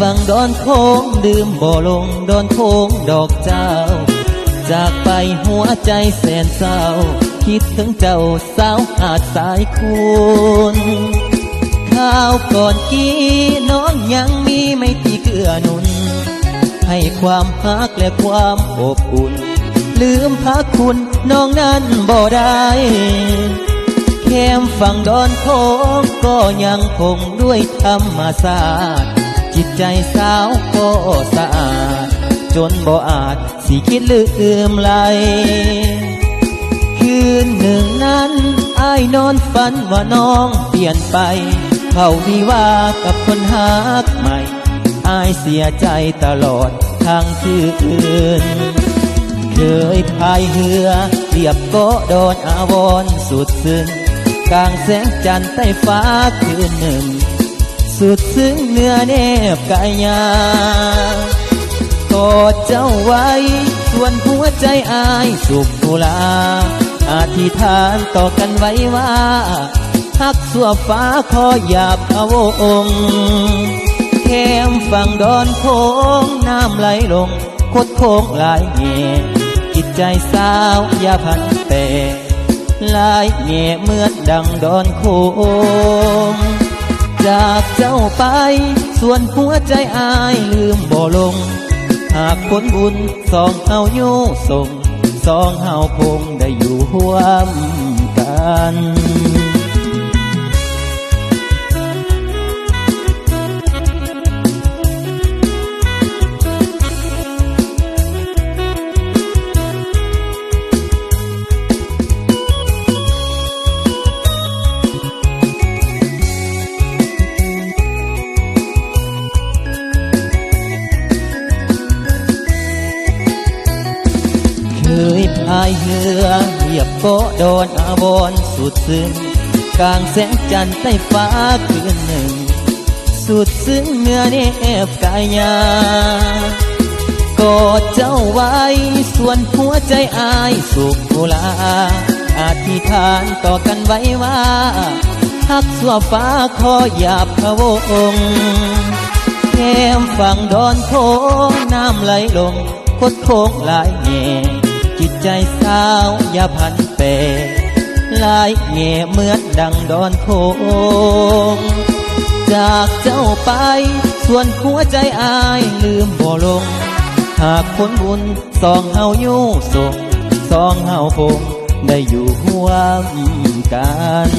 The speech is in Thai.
ฝั่งดอนโค้งดื่มบ่ลงดอนโค้งดอกเจ้าจากไปหัวใจแสนเศร้าคิดถึงเจ้าสาวหาดสายคุณข้าวก่อนกี้น้องยังมีไม่ที่เกื้อหนุนให้ความรักและความอบอุ่นลืมพระคุณน้องนั้นบ่ได้แคมฝั่งดอนโค้งก็ยังคงด้วยธรรมศาสตร์จิตใจสาวก็สะอาดจนบ่อาจสิคิดลืมไหลคืนหนึ่งนั้นอ้ายนอนฝันว่าน้องเปลี่ยนไปเขาวิวากับคนหักใหม่อ้ายเสียใจตลอดทางคืนเคยพายเรือเรียบเกาะดอนอาวรณ์สุดซึ้งกลางแสงจันทร์ใต้ฟ้าคืนหนึ่งสุดซึ้งเนื้อแนบกายยากอดเจ้าไว้ส่วนหัวใจอายสุขทุลาอธิษฐานต่อกันไว้ว่าฮักสั่วฟ้าขอหยาบพะวงแคมฝั่งดอนโค้งน้ำไหลลงคดโค้งหลายแง่จิตใจสาวอย่าพันแปรลายแง่เหมือนดังดอนโค้งจากเจ้าไปส่วนหัวใจอายลืมบ่ลงหากผลบุญสองเฮาอยู่ส่งสองเฮาคงได้อยู่ร่วมกันเคยพายเรือเหยียบเกาะดอนอาวรณ์สุดซึ้งกลางแสงจันทร์ใต้ฟ้าคืนหนึ่งสุดซึ้งเนื้อแนบกายยากอดเจ้าไว้ส่วนหัวใจอายสุขทุลาอธิษฐานต่อกันไว้ว่าฮักสั่วฟ้าขอหยาบพะวงแคมฝั่งดอนโค้งน้ำไหลลงคดโค้งหลายแง่จิตใจสาวอย่าพันแปรลายแง่เหมือนดังดอนโค้งจากเจ้าไปส่วนหัวใจอายลืมบ่ลงหากผลบุญสองเฮาอยู่ส่งสองเฮาคงได้อยู่ร่วมกัน